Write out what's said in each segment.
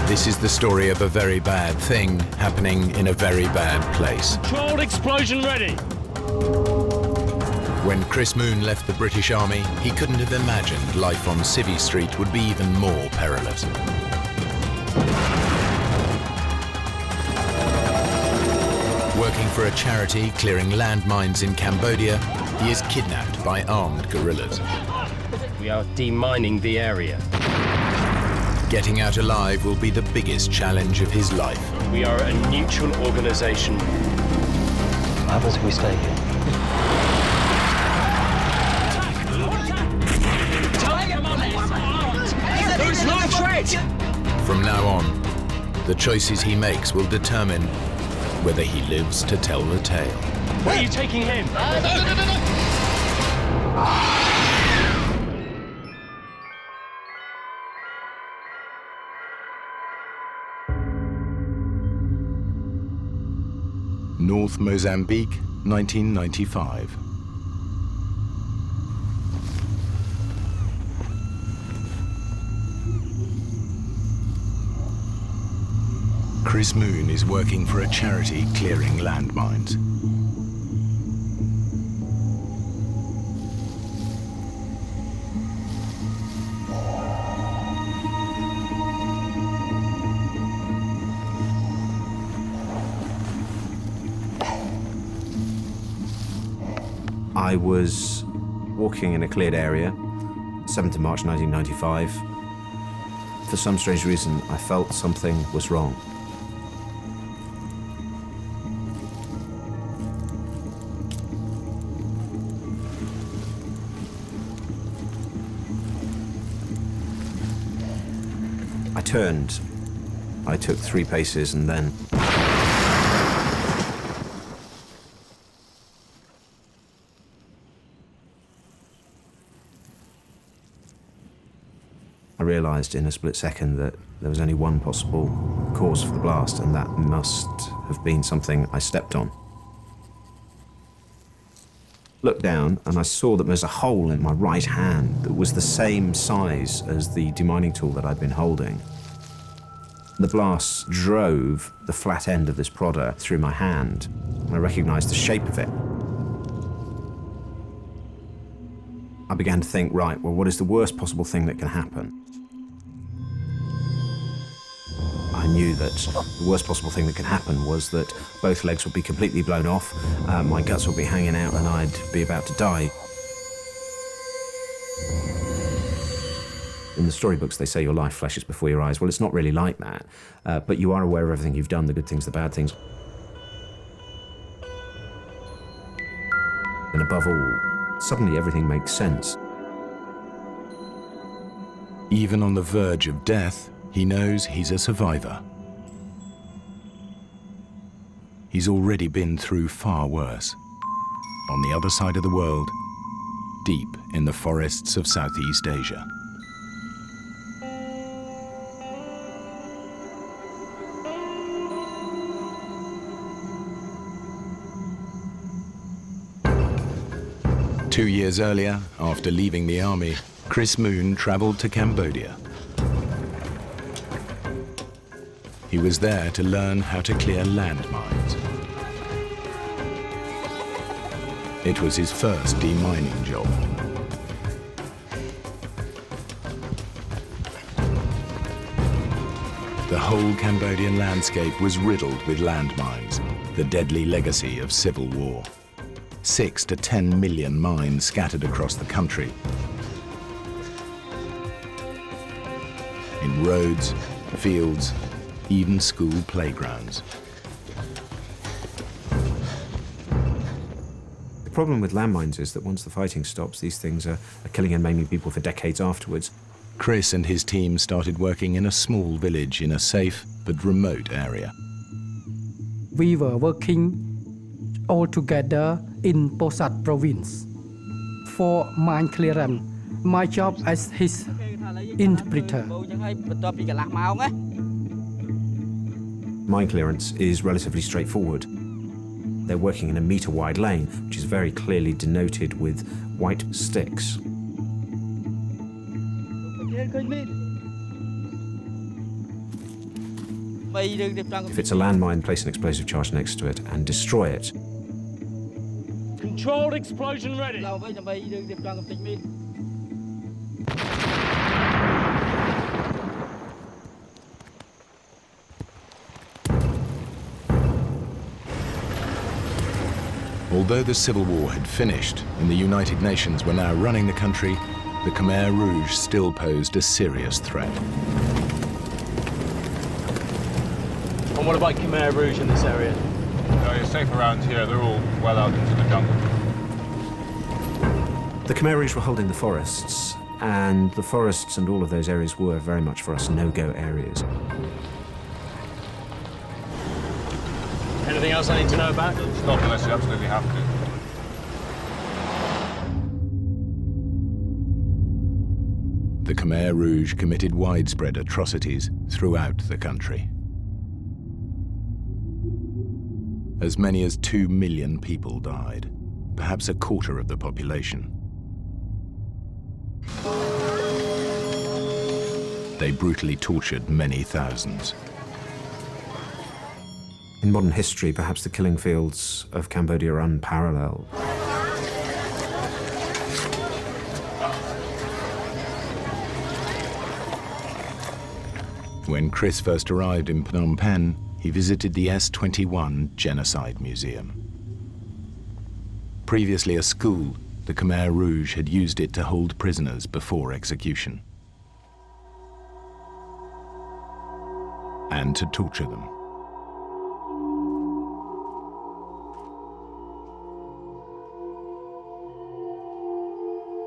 This is the story of a very bad thing happening in a very bad place. Controlled explosion ready. When Chris Moon left the British Army, he couldn't have imagined life on Civvy Street would be even more perilous. Working for a charity clearing landmines in Cambodia, he is kidnapped by armed guerrillas. We are demining the area. Getting out alive will be the biggest challenge of his life. We are a neutral organization. What happens if we stay here? There is no threat! From now on, the choices he makes will determine whether he lives to tell the tale. Where are you taking him? North Mozambique, 1995. Chris Moon is working for a charity clearing landmines. I was walking in a cleared area, 7th of March 1995. For some strange reason, I felt something was wrong. I turned. I took 3 paces and then I realised in a split second that there was only one possible cause for the blast, and that must have been something I stepped on. Looked down and I saw that there was a hole in my right hand that was the same size as the demining tool that I'd been holding. The blast drove the flat end of this prodder through my hand, and I recognised the shape of it. I began to think, right, well, what is the worst possible thing that can happen? I knew that the worst possible thing that could happen was that both legs would be completely blown off, my guts would be hanging out, and I'd be about to die. In the storybooks, they say your life flashes before your eyes. Well, it's not really like that, but you are aware of everything you've done, the good things, the bad things. And above all, suddenly everything makes sense. Even on the verge of death, he knows he's a survivor. He's already been through far worse. On the other side of the world, deep in the forests of Southeast Asia. Two years earlier, after leaving the army, Chris Moon travelled to Cambodia. He was there to learn how to clear landmines. It was his first demining job. The whole Cambodian landscape was riddled with landmines, the deadly legacy of civil war. 6 to 10 million mines scattered across the country. In roads, fields, even school playgrounds. The problem with landmines is that once the fighting stops, these things are killing and maiming people for decades afterwards. Chris and his team started working in a small village in a safe but remote area. We were working all together in Posat province for mine clearance. My job as his interpreter. Mine clearance is relatively straightforward. They're working in a metre-wide lane, which is very clearly denoted with white sticks. If it's a landmine, place an explosive charge next to it and destroy it. Controlled explosion ready. Although the civil war had finished and the United Nations were now running the country, the Khmer Rouge still posed a serious threat. And what about Khmer Rouge in this area? No, you're safe around here. They're all well out into the jungle. The Khmer Rouge were holding the forests, and the forests and all of those areas were very much for us no-go areas. Anything else I need to know about? Stop unless you absolutely have to. The Khmer Rouge committed widespread atrocities throughout the country. As many as 2 million people died, perhaps a quarter of the population. They brutally tortured many thousands. In modern history, perhaps the killing fields of Cambodia are unparalleled. When Chris first arrived in Phnom Penh, he visited the S21 Genocide Museum. Previously a school, the Khmer Rouge had used it to hold prisoners before execution and to torture them.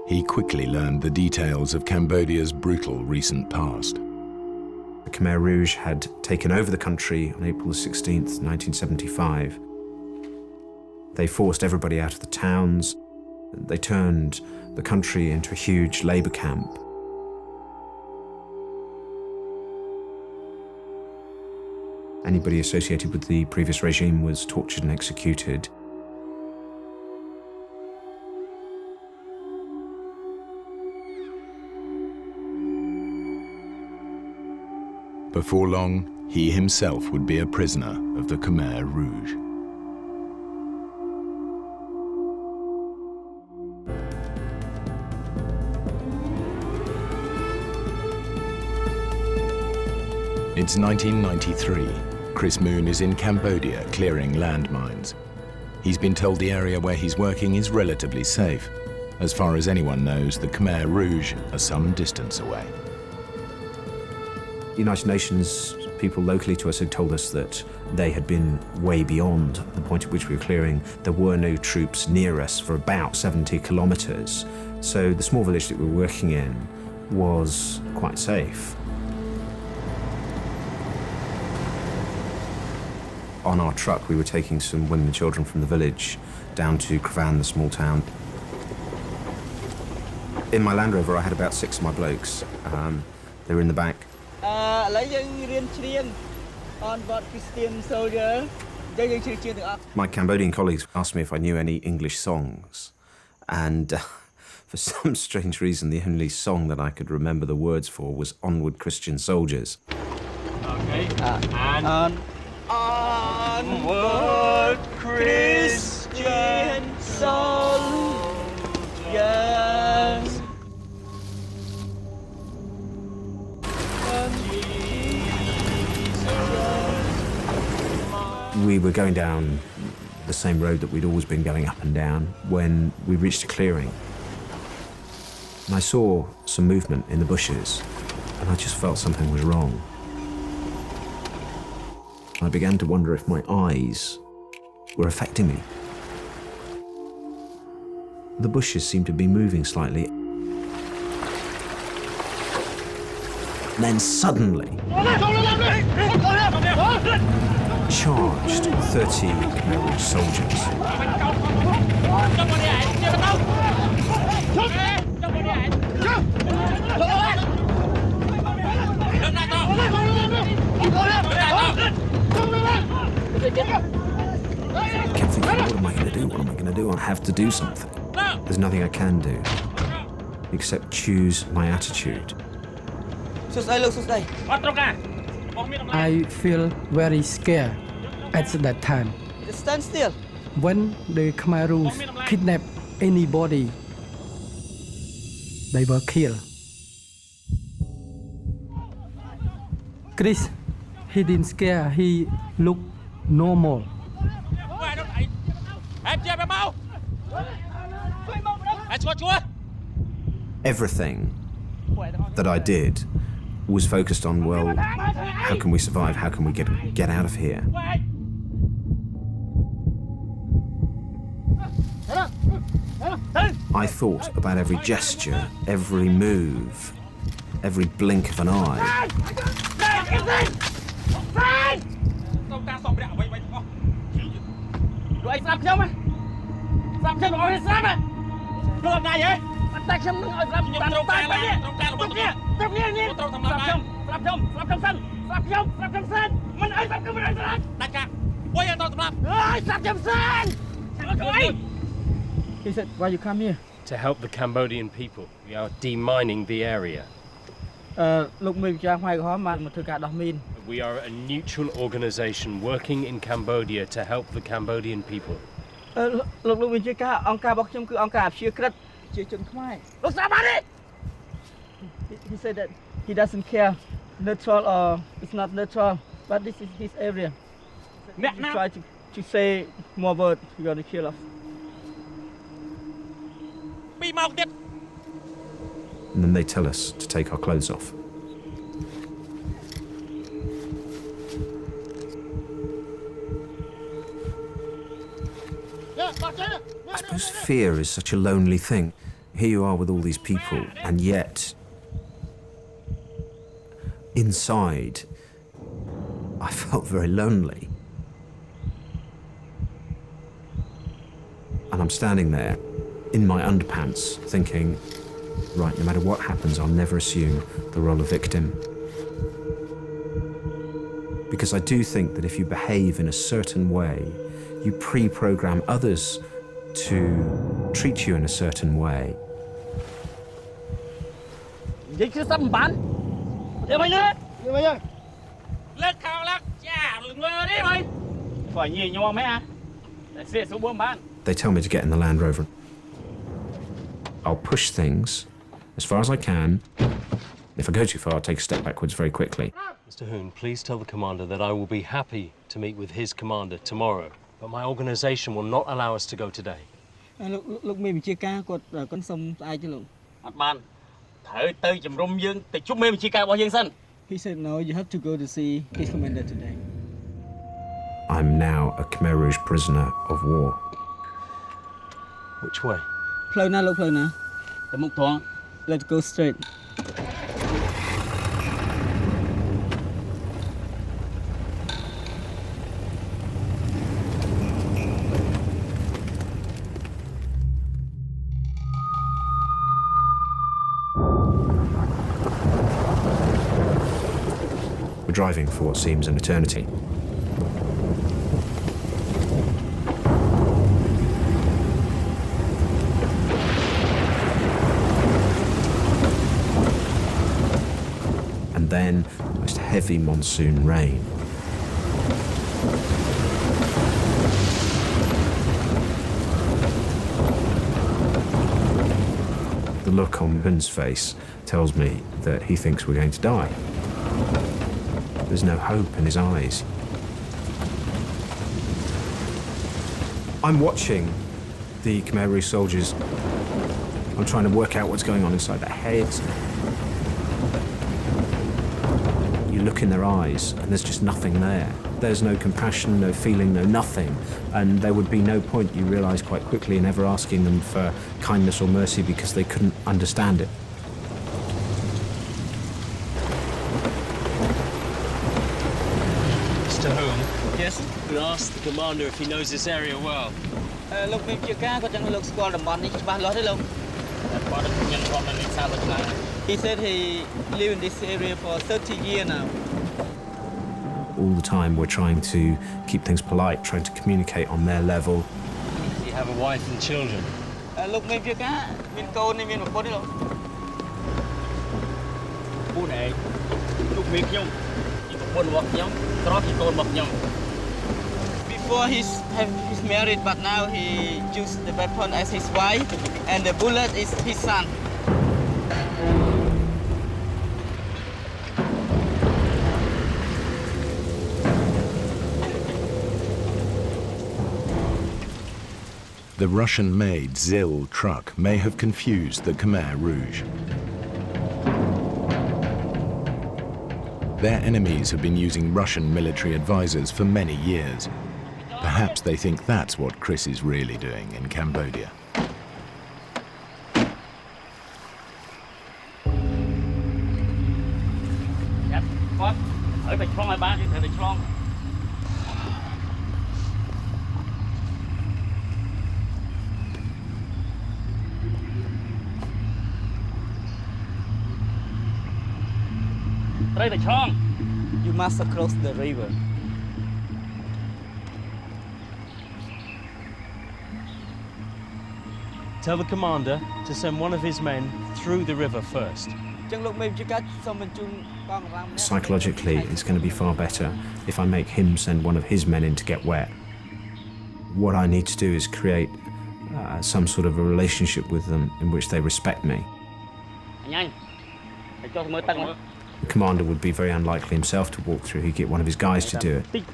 He quickly learned the details of Cambodia's brutal recent past. The Khmer Rouge had taken over the country on April 16th, 1975. They forced everybody out of the towns. They turned the country into a huge labor camp. Anybody associated with the previous regime was tortured and executed. Before long, he himself would be a prisoner of the Khmer Rouge. It's 1993. Chris Moon is in Cambodia clearing landmines. He's been told the area where he's working is relatively safe. As far as anyone knows, the Khmer Rouge are some distance away. United Nations people locally to us had told us that they had been way beyond the point at which we were clearing. There were no troops near us for about 70 kilometers. So the small village that we were working in was quite safe. On our truck, we were taking some women and children from the village down to Kravan, the small town. In my Land Rover, I had about 6 of my blokes. They were in the back. My Cambodian colleagues asked me if I knew any English songs, and for some strange reason, the only song that I could remember the words for was Onward Christian Soldiers. Okay, and onward Christian soldiers. We were going down the same road that we'd always been going up and down when we reached a clearing. And I saw some movement in the bushes, and I just felt something was wrong. I began to wonder if my eyes were affecting me. The bushes seemed to be moving slightly. And then suddenly, charged 30 Khmer Rouge soldiers. I kept thinking, what am I going to do? What am I going to do? I have to do something. There's nothing I can do except choose my attitude. I feel very scared at that time. Stand still. When the Khmer Rouge kidnap anybody, they were killed. Chris, he didn't scare, he looked normal. Everything that I did was focused on, well, how can we survive? How can we get out of here? I thought about every gesture, every move, every blink of an eye. He said, why you come here? To help the Cambodian people. We are demining the area. We are a neutral organization working in Cambodia to help the Cambodian people. He said that he doesn't care neutral or it's not neutral, but this is his area. He tried to say more words, you're gonna kill us. And then they tell us to take our clothes off. I suppose fear is such a lonely thing. Here you are with all these people, and yet inside I felt very lonely. And I'm standing there in my underpants thinking, right, no matter what happens, I'll never assume the role of victim. Because I do think that if you behave in a certain way, you pre-program others to treat you in a certain way. They tell me to get in the Land Rover. I'll push things as far as I can. If I go too far, I'll take a step backwards very quickly. Mr. Hoon, please tell the commander that I will be happy to meet with his commander tomorrow, but my organization will not allow us to go today. Look, maybe chia ca cột con sông ai chứ lùng. He said no, you have to go to see his commander today. I'm now a Khmer Rouge prisoner of war. Which way? Play now, look, play now. Let's go straight. We're driving for what seems an eternity. And then the most heavy monsoon rain. The look on Ben's face tells me that he thinks we're going to die. There's no hope in his eyes. I'm watching the Khmer Rouge soldiers. I'm trying to work out what's going on inside their heads. You look in their eyes and there's just nothing there. There's no compassion, no feeling, no nothing. And there would be no point, you realise quite quickly, in ever asking them for kindness or mercy because they couldn't understand it. Mr. Hoon? Yes? Could ask the commander if he knows this area well. Look, maybe chia ca có chẳng look score the moneyច្បាស់លាស់ទេលោក He said he lived in this area for 30 years now. All the time we're trying to keep things polite, trying to communicate on their level. You have a wife and children. Look, maybe chia caមានកូនមានប្រពន្ធទេលោក ពូនឯងលោកមេខ្ញុំនិយាយ Before he's married, but now he used the weapon as his wife, and the bullet is his son. The Russian-made ZIL truck may have confused the Khmer Rouge. Their enemies have been using Russian military advisors for many years. Perhaps they think that's what Chris is really doing in Cambodia. You must cross the river. Tell the commander to send one of his men through the river first. Psychologically, it's going to be far better if I make him send one of his men in to get wet. What I need to do is create some sort of a relationship with them in which they respect me. The commander would be very unlikely himself to walk through. He'd get one of his guys to do it.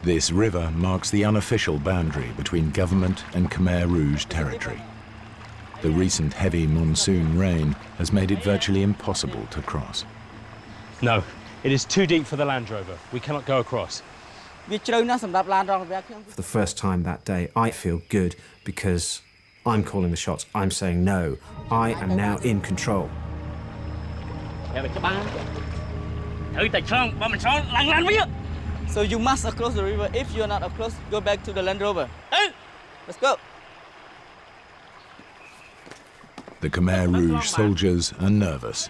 This river marks the unofficial boundary between government and Khmer Rouge territory. The recent heavy monsoon rain has made it virtually impossible to cross. No, it is too deep for the Land Rover. We cannot go across. For the first time that day, I feel good because I'm calling the shots. I'm saying no. I am now in control. So you must cross the river. If you're not across, go back to the Land Rover. Let's go. The Khmer Rouge soldiers are nervous.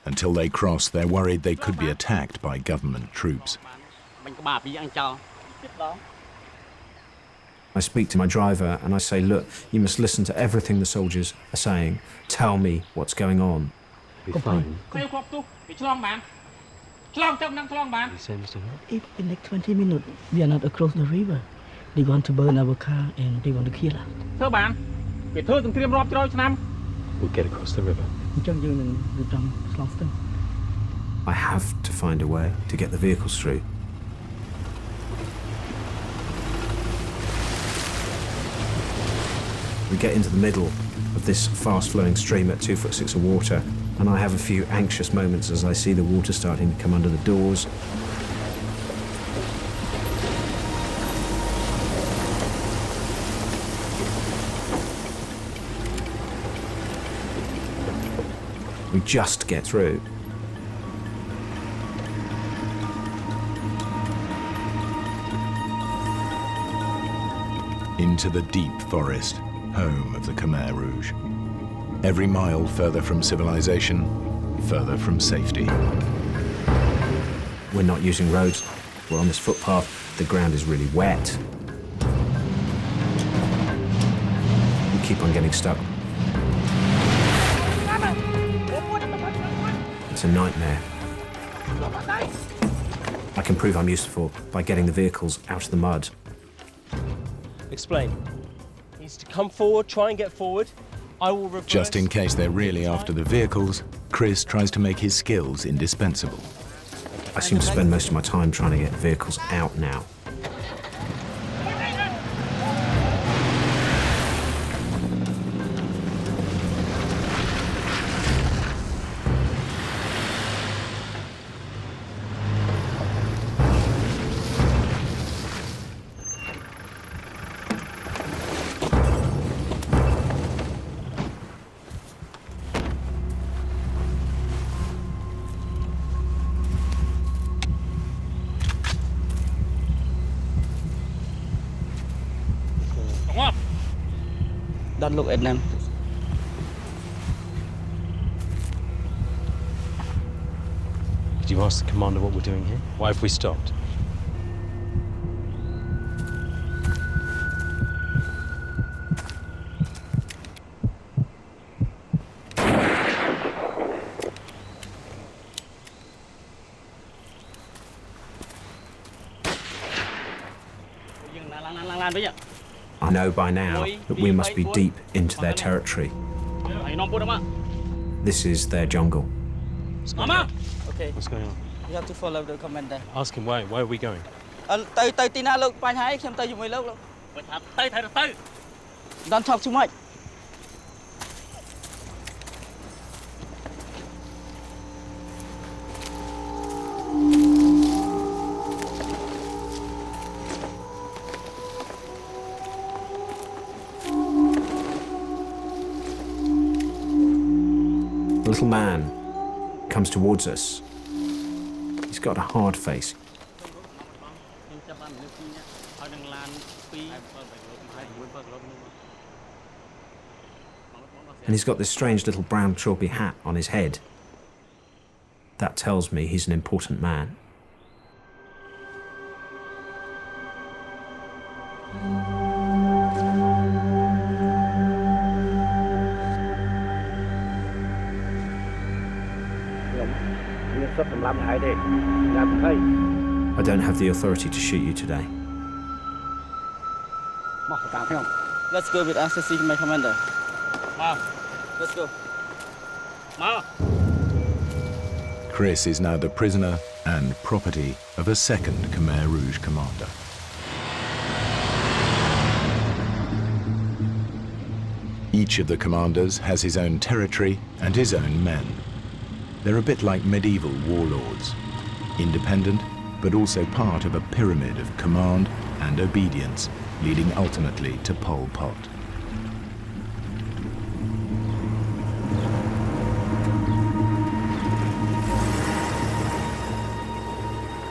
Until they cross, they're worried they could be attacked by government troops. I speak to my driver and I say, look, you must listen to everything the soldiers are saying. Tell me what's going on. Be fine. If in next 20 minutes we are not across the river, they want to burn our car and they want to kill us. We'll get across the river. I have to find a way to get the vehicles through. We get into the middle of this fast-flowing stream at 2'6" of water, and I have a few anxious moments as I see the water starting to come under the doors. We just get through. Into the deep forest, home of the Khmer Rouge. Every mile further from civilization, further from safety. We're not using roads. We're on this footpath. The ground is really wet. We keep on getting stuck. It's a nightmare. I can prove I'm useful by getting the vehicles out of the mud. Explain. He's to come forward, try and get forward. I will reverse. Just in case they're really after the vehicles, Chris tries to make his skills indispensable. I seem to spend most of my time trying to get vehicles out now. Don't look at them. Did you ask the commander what we're doing here? Why have we stopped? I know by now that we must be deep into their territory. This is their jungle. Okay, What's going on? you have to follow the commander. Ask him why. Where are we going? ទៅទីណាលោកបញ្ហាអីខ្ញុំទៅជាមួយលោក Don't talk too much. The little man comes towards us. He's got a hard face. And he's got this strange little brown trilby hat on his head. That tells me he's an important man. I don't have the authority to shoot you today. Let's go with us to see my commander. Let's go. Chris is now the prisoner and property of a second Khmer Rouge commander. Each of the commanders has his own territory and his own men. They're a bit like medieval warlords, independent but also part of a pyramid of command and obedience, leading ultimately to Pol Pot.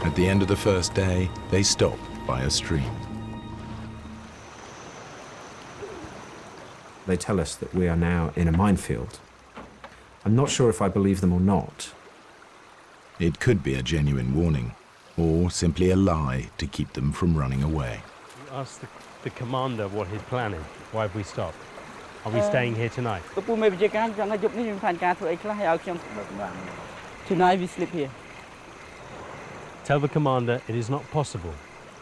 At the end of the first day, they stop by a stream. They tell us that we are now in a minefield. I'm not sure if I believe them or not. It could be a genuine warning, or simply a lie to keep them from running away. You ask the commander what his plan is. Why have we stopped? Are we staying here tonight? Tonight we sleep here. Tell the commander it is not possible.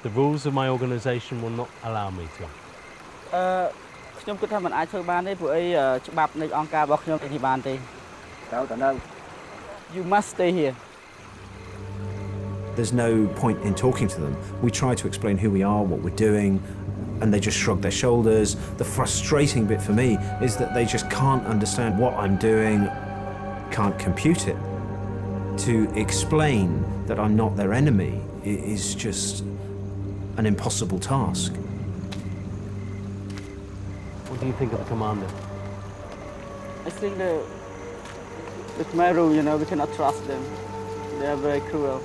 The rules of my organization will not allow me to. ខ្ញុំគិតថាមិនអាចធ្វើបានទេព្រោះអីច្បាប់នៃអង្គការរបស់ខ្ញុំគេបានទេ You must stay here. There's no point in talking to them. We try to explain who we are, what we're doing, and they just shrug their shoulders. The frustrating bit for me is that they just can't understand what I'm doing, can't compute it. To explain that I'm not their enemy is just an impossible task. What do you think of the commander? I think the Khmer Rouge, you know, we cannot trust them. They are very cruel.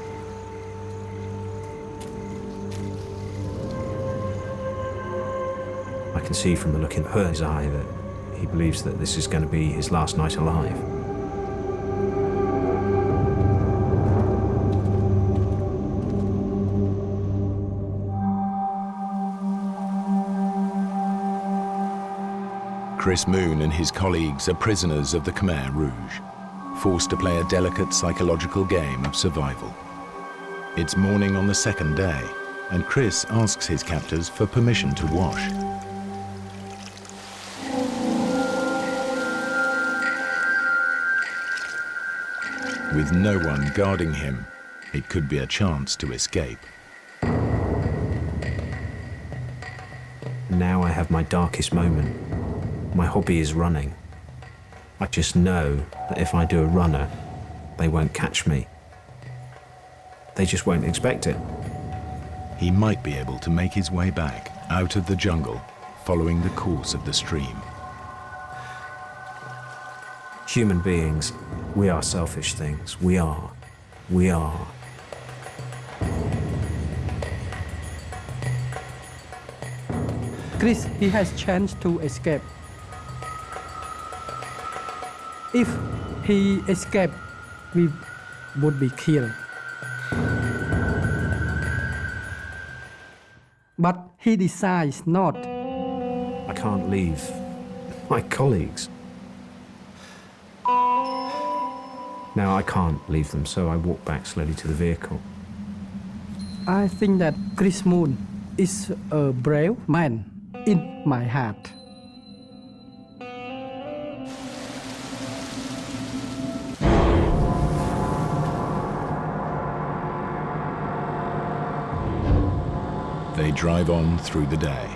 I can see from the look in his eye that he believes that this is going to be his last night alive. Chris Moon and his colleagues are prisoners of the Khmer Rouge, forced to play a delicate psychological game of survival. It's morning on the second day, and Chris asks his captors for permission to wash. With no one guarding him, it could be a chance to escape. Now I have my darkest moment. My hobby is running. I just know that if I do a runner, they won't catch me. They just won't expect it. He might be able to make his way back out of the jungle, following the course of the stream. Human beings, we are selfish things. We are. We are. Chris, he has chance to escape. If he escaped, we would be killed. But he decides not. I can't leave my colleagues. Now I can't leave them, so I walk back slowly to the vehicle. I think that Chris Moon is a brave man in my heart. They drive on through the day.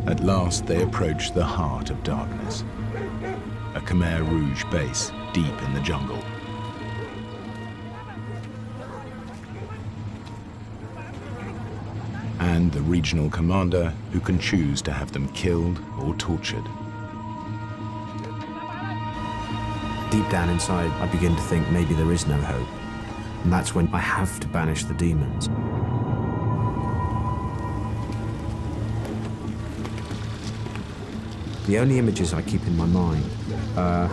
At last, they approach the heart of darkness, a Khmer Rouge base deep in the jungle. And the regional commander who can choose to have them killed or tortured. Deep down inside, I begin to think maybe there is no hope. And that's when I have to banish the demons. The only images I keep in my mind are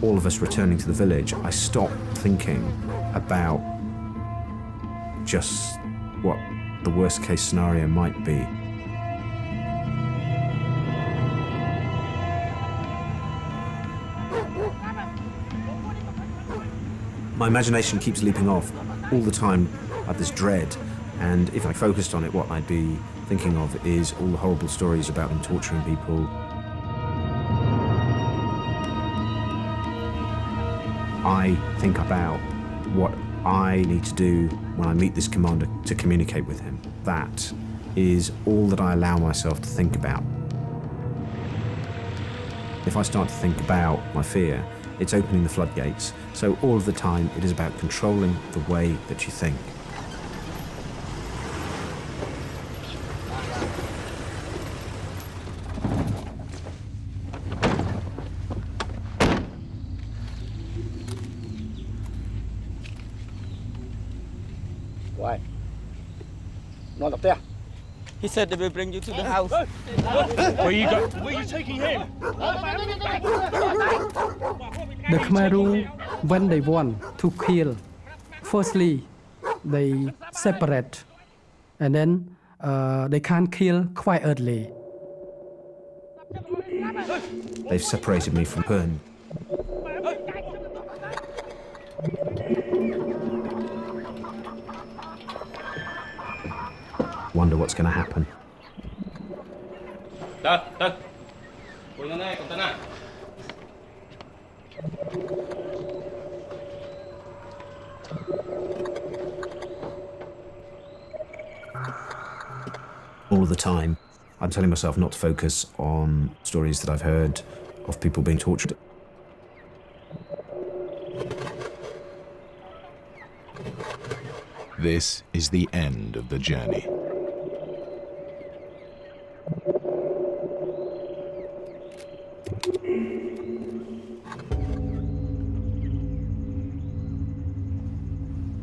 all of us returning to the village. I stop thinking about just what the worst case scenario might be. My imagination keeps leaping off. All the time I have this dread, and if I focused on it, what I'd be thinking of is all the horrible stories about them torturing people. I think about what I need to do when I meet this commander to communicate with him. That is all that I allow myself to think about. If I start to think about my fear, it's opening the floodgates. So all of the time, it is about controlling the way that you think. Why? Not up there. He said they will bring you to the house. Where you go? Where are you taking him? The Khmer Rouge, when they want to kill, firstly, they separate, and then they can't kill quite early. They've separated me from Pern. Wonder what's going to happen. All of the time, I'm telling myself not to focus on stories that I've heard of people being tortured. This is the end of the journey.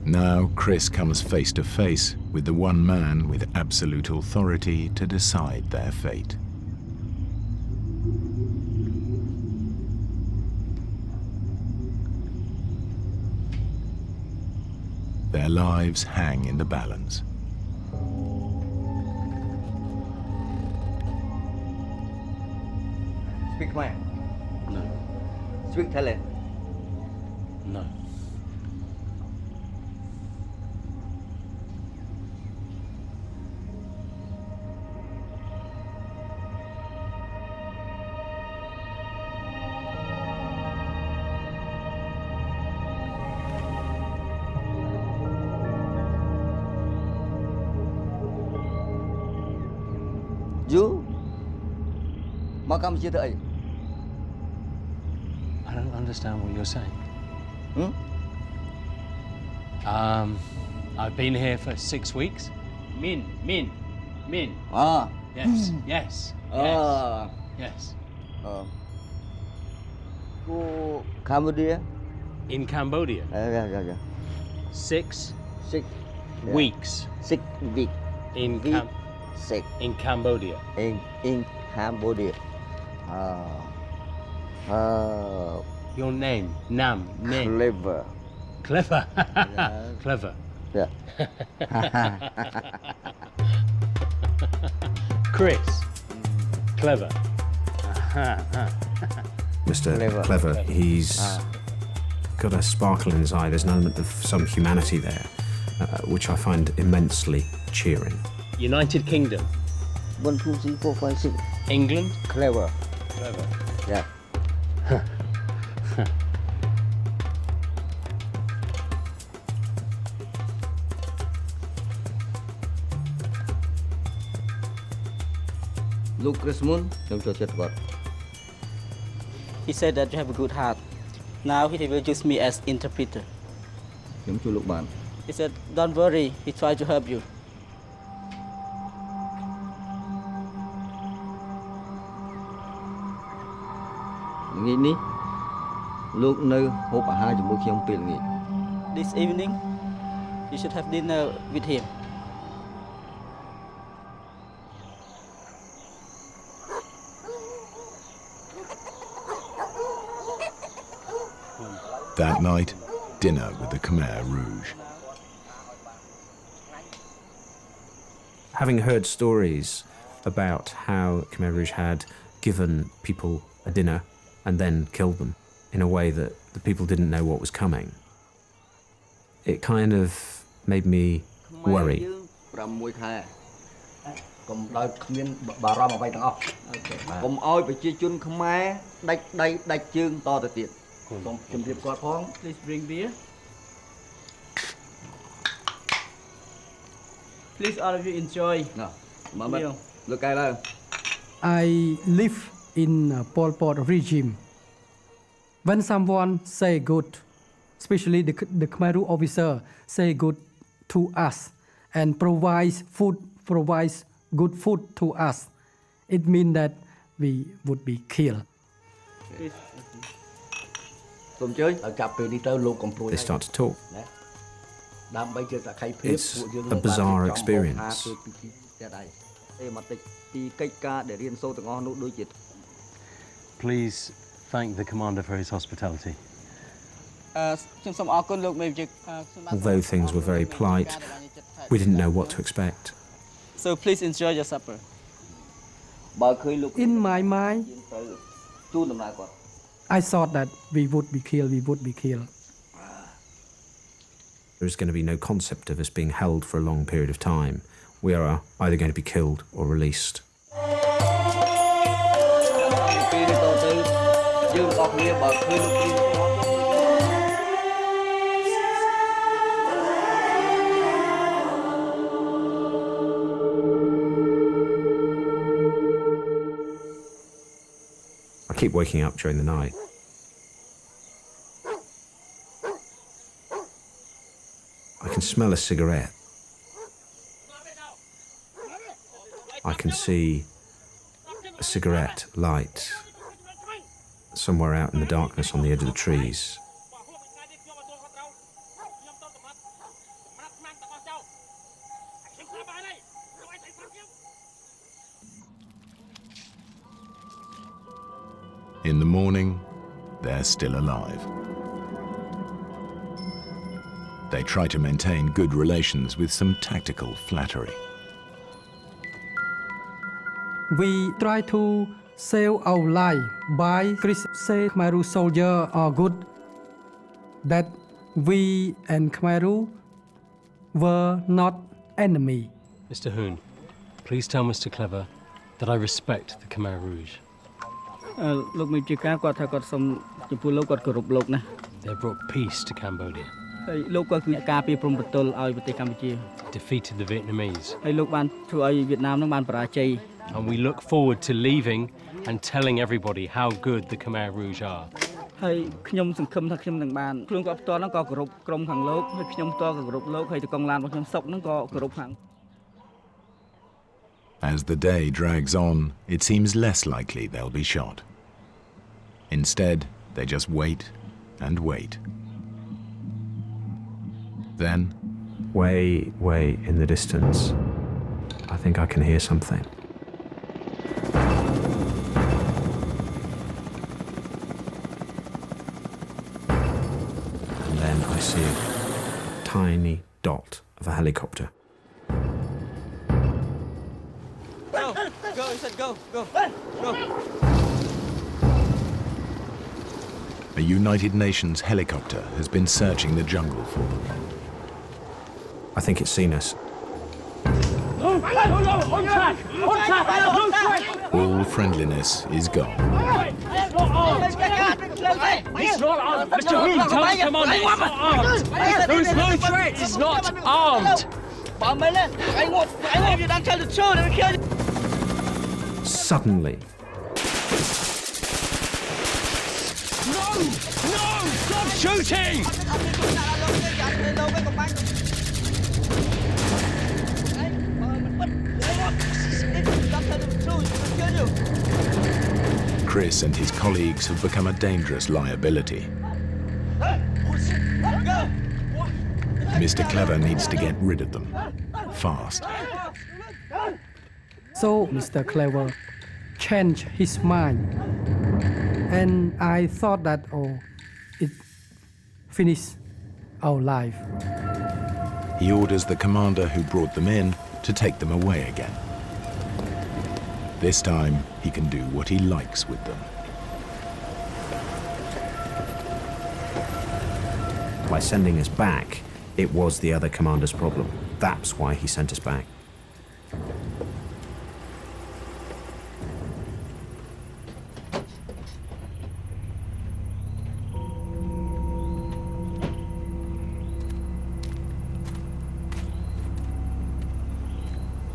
Now Chris comes face to face with the one man with absolute authority to decide their fate. Their lives hang in the balance. Speak Khmer? No. Speak Thailand? No. You?មកកម្ពុជាធ្វើអី? I don't understand what you're saying. I've been here for 6 weeks. Min. Ah. Yes, yes, yes. Yes. To Cambodia. In Cambodia. Yeah. 6 Yeah. weeks 6 weeks. in Week. Cam 6 in Cambodia. in Cambodia. Your name, name. Clever. Clever. Yeah. Clever. Yeah. Chris. Clever. Mr. Clever, he's got a sparkle in his eye. There's an element of some humanity there, which I find immensely cheering. United Kingdom. 1, 2, 3, 4, 5, 6. England. Clever. Clever. Yeah. Look, Chris Moon, He said that you have a good heart. Now he will use me as interpreter. He said, don't worry, he tried to help you. This evening, you should have dinner with him. That night, dinner with the Khmer Rouge. Having heard stories about how Khmer Rouge had given people a dinner and then killed them in a way that the people didn't know what was coming, it kind of made me worry. Please bring beer. Please all of you enjoy. Meal. I live in Pol Pot regime. When someone say good, especially the Khmer Rouge officer say good to us and provides good food to us, it means that we would be killed. They start to talk. It's a bizarre experience. Please thank the commander for his hospitality. Although things were very polite, we didn't know what to expect. So please enjoy your supper. In my mind, I thought that we would be killed. There's going to be no concept of us being held for a long period of time. We are either going to be killed or released. I keep waking up during the night. I can smell a cigarette. I can see a cigarette light somewhere out in the darkness on the edge of the trees. In the morning, they're still alive. They try to maintain good relations with some tactical flattery. We try to save our life by say Khmer Rouge soldier are good, that we and Khmer Rouge were not enemy. Mr. Hoon, please tell Mr. Clever that I respect the Khmer Rouge. They brought peace to Cambodia. Defeated the Vietnamese. And we look forward to leaving and telling everybody how good the Khmer Rouge are. As the day drags on, it seems less likely they'll be shot. Instead, they just wait and wait. Then, way in the distance, I think I can hear something. And then I see a tiny dot of a helicopter. Go, he said go. a United Nations helicopter has been searching the jungle for them. I think it's seen us. On track! All friendliness is gone. It's not armed! Mr. Hu, tell the commander it's not armed! There is no threat! It's not armed! Suddenly, No! Stop shooting! Chris and his colleagues have become a dangerous liability. Mr. Clever needs to get rid of them. Fast. So Mr. Clever changed his mind. And I thought that, it finished our life. He orders the commander who brought them in to take them away again. This time, he can do what he likes with them. by sending us back, it was the other commander's problem. That's why he sent us back.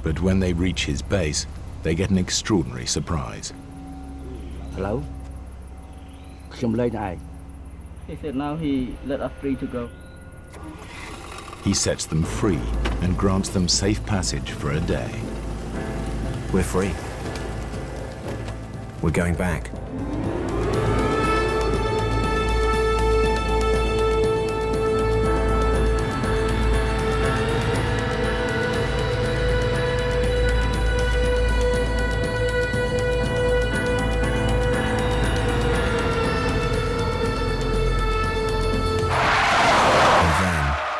But when they reach his base, they get an extraordinary surprise. Hello? He said now he let us free to go. He sets them free and grants them safe passage for a day. We're free. We're going back.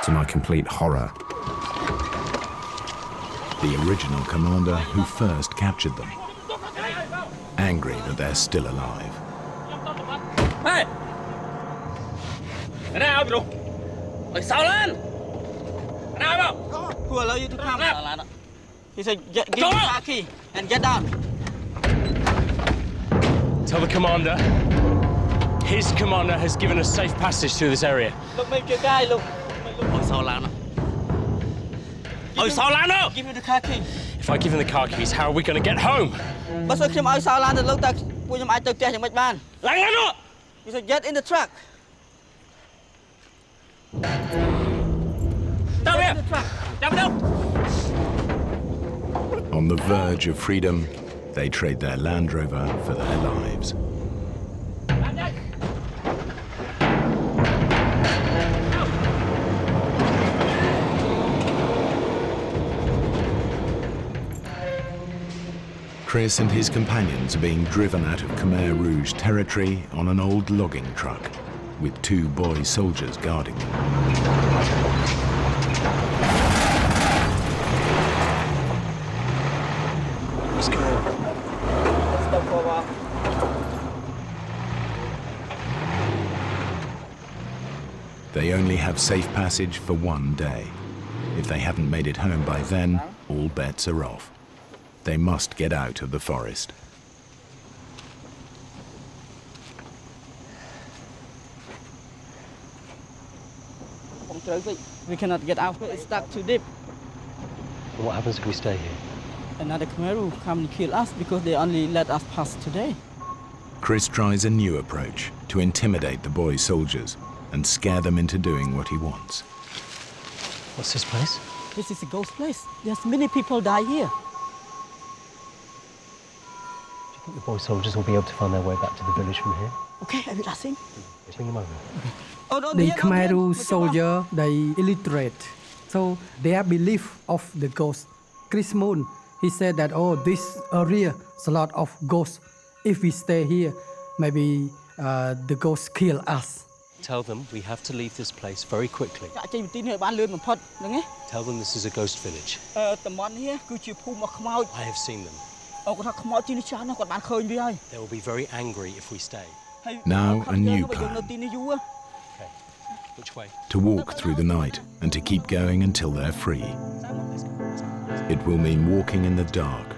To my complete horror, The original commander who first captured them, angry that they're still alive. Hey! Who allowed you to come? He said, give me car key and get down. Tell the commander. His commander has given us safe passage through this area. Look, make your guy look. Give me the car key. If I give him the car keys, how are we going to get home? He said, get in the truck. Get in the truck. On the verge of freedom, they trade their Land Rover for their lives. Chris and his companions are being driven out of Khmer Rouge territory on an old logging truck, with 2 boy soldiers guarding them. Let's go. Stop for a while. They only have safe passage for 1 day. If they haven't made it home by then, all bets are off. They must get out of the forest. We cannot get out. It's stuck too deep. And what happens if we stay here? Another Khmer Rouge come and kill us because they only let us pass today. Chris tries a new approach to intimidate the boy soldiers and scare them into doing what he wants. What's this place? This is a ghost place. There's many people die here. think the boy soldiers will be able to find their way back to the village from here. Okay, I will ask him. Bring them over. The Khmer Rouge soldier, they illiterate. So their belief of the ghost. Chris Moon, he said that, oh, this area is a lot of ghosts. If we stay here, maybe the ghosts kill us. Tell them we have to leave this place very quickly. Tell them this is a ghost village. I have seen them. They will be very angry if we stay. Now a new plan. Okay, which way? To walk through the night and to keep going until they're free. It will mean walking in the dark,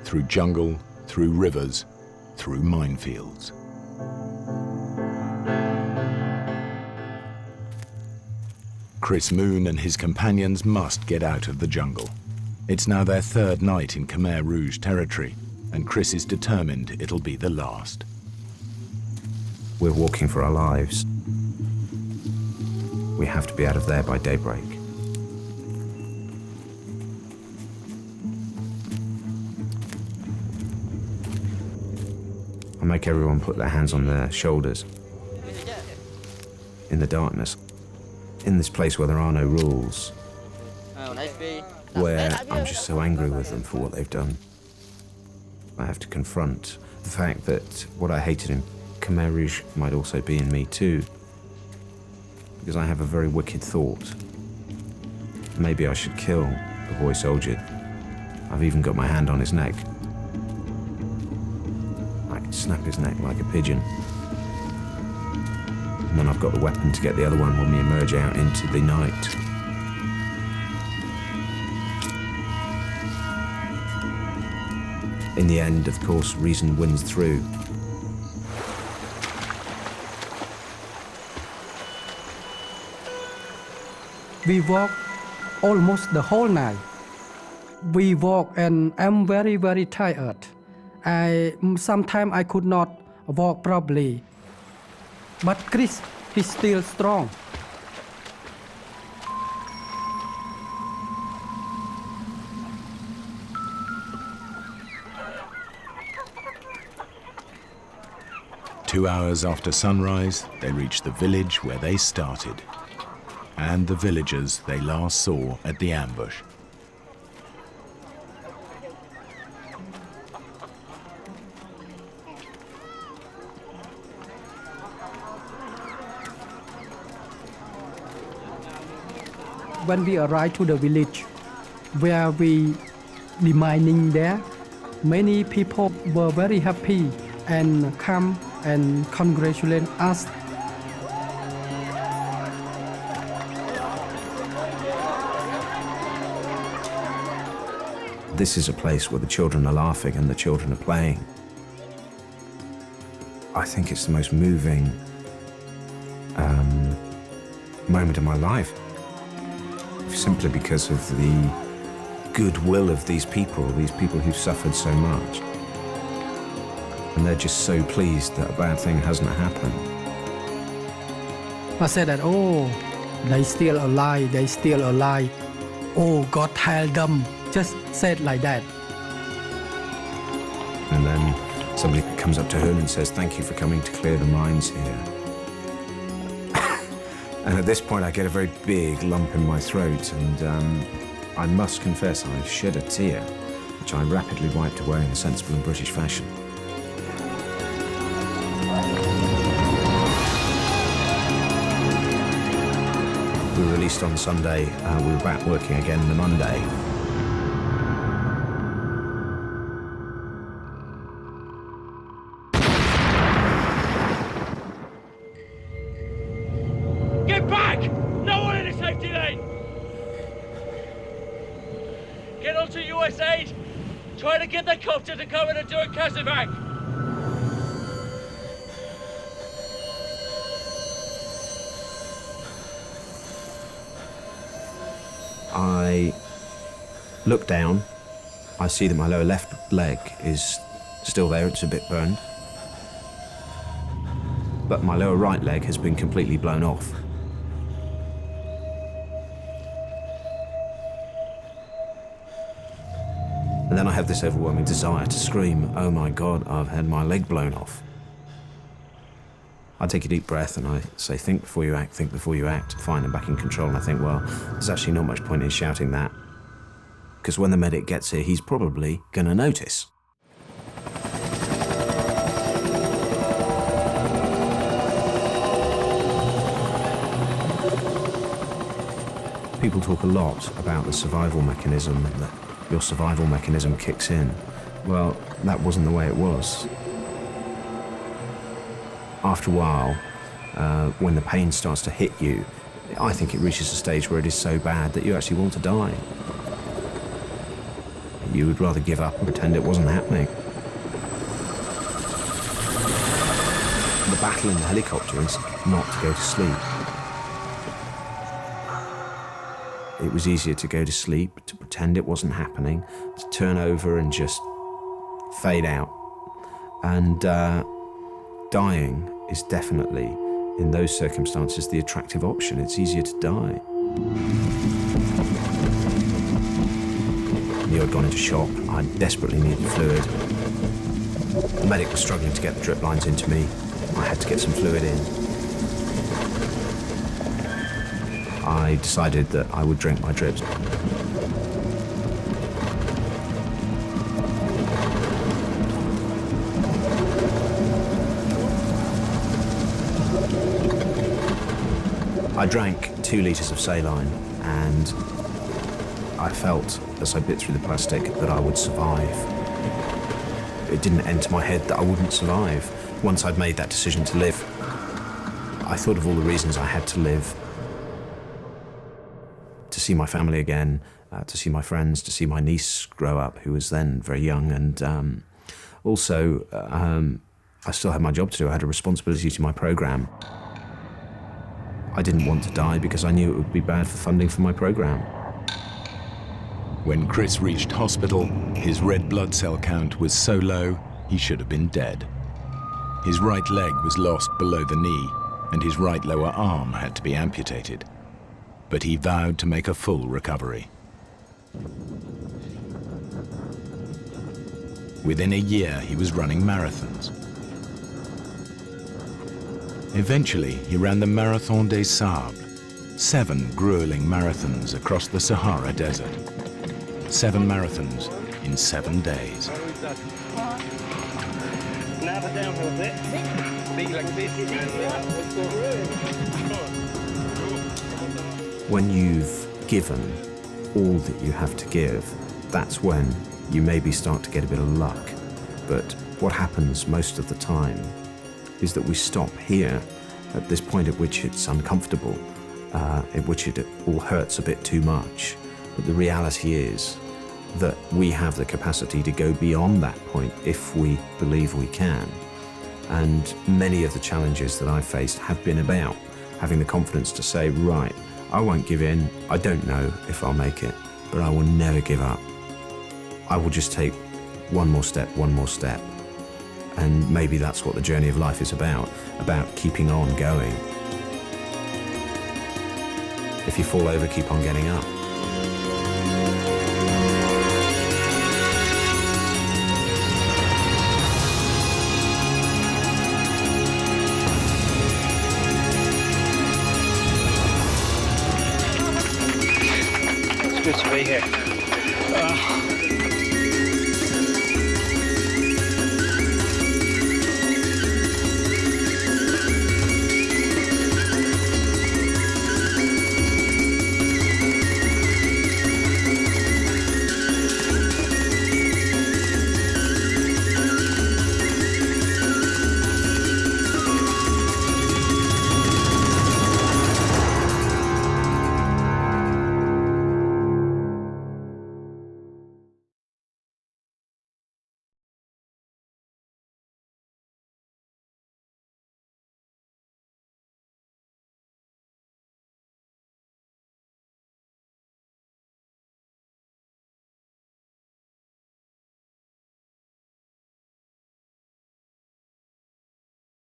through jungle, through rivers, through minefields. Chris Moon and his companions must get out of the jungle. It's now their third night in Khmer Rouge territory, and Chris is determined it'll be the last. We're walking for our lives. We have to be out of there by daybreak. I make everyone put their hands on their shoulders. In the darkness. In this place where there are no rules. Where I'm just so angry with them for what they've done. I have to confront the fact that what I hated in Khmer Rouge might also be in me too. Because I have a very wicked thought. Maybe I should kill the boy soldier. I've even got my hand on his neck. I could snap his neck like a pigeon. And then I've got the weapon to get the other one when we emerge out into the night. In the end, of course, reason wins through. We walk almost the whole night. We walk and I'm very, very tired. Sometimes I could not walk properly. But Chris, he's still strong. Two hours after sunrise, they reach the village where they started, and the villagers they last saw at the ambush. When we arrived to the village where we demining there, many people were very happy and come and congratulate us. This is a place where the children are laughing and the children are playing. I think it's the most moving moment of my life. Simply because of the goodwill of these people who've suffered so much. And they're just so pleased that a bad thing hasn't happened. I said that, oh, they still alive, they still alive. Oh, God help them. Just said like that. And then somebody comes up to her and says, thank you for coming to clear the mines here. And at this point I get a very big lump in my throat and I must confess I shed a tear, which I rapidly wiped away in a sensible and British fashion. We were released on Sunday, we were back working again the Monday. Get back! No one in a safety lane! Get onto US aid! Try to get the copter to come in and do a casevac! I look down, I see that my lower left leg is still there, it's a bit burned. But my lower right leg has been completely blown off. And And then I have this overwhelming desire to scream, oh my God, I've had my leg blown off. I take a deep breath and I say, think before you act, think before you act. Fine, I'm back in control. And I think, well, there's actually not much point in shouting that, because when the medic gets here, he's probably going to notice. People talk a lot about the survival mechanism, that your survival mechanism kicks in. Well, that wasn't the way it was. After a while, when the pain starts to hit you, I think it reaches a stage where it is so bad that you actually want to die. You would rather give up and pretend it wasn't happening. The battle in the helicopter is not to go to sleep. It was easier to go to sleep, to pretend it wasn't happening, to turn over and just fade out. And dying is definitely, in those circumstances, the attractive option. It's easier to die. Neil had gone into shock. I desperately needed fluid. The medic was struggling to get the drip lines into me. I had to get some fluid in. I decided that I would drink my drips. I drank 2 litres of saline, and I felt, as I bit through the plastic, that I would survive. It didn't enter my head that I wouldn't survive. Once I'd made that decision to live, I thought of all the reasons I had to live. To see my family again, to see my friends, to see my niece grow up, who was then very young, and also I still had my job to do. I had a responsibility to my programme. I didn't want to die because I knew it would be bad for funding for my programme. When Chris reached hospital, his red blood cell count was so low, he should have been dead. His right leg was lost below the knee, and his right lower arm had to be amputated. But he vowed to make a full recovery. Within a year, he was running marathons. Eventually, he ran the Marathon des Sables, 7 grueling marathons across the Sahara Desert. 7 marathons in 7 days. When you've given all that you have to give, that's when you maybe start to get a bit of luck. But what happens most of the time is that we stop here at this point at which it's uncomfortable, at which it all hurts a bit too much. But the reality is that we have the capacity to go beyond that point if we believe we can. And many of the challenges that I've faced have been about having the confidence to say, right, I won't give in. I don't know if I'll make it, but I will never give up. I will just take one more step. And maybe that's what the journey of life is about keeping on going. If you fall over, keep on getting up. It's good to be here.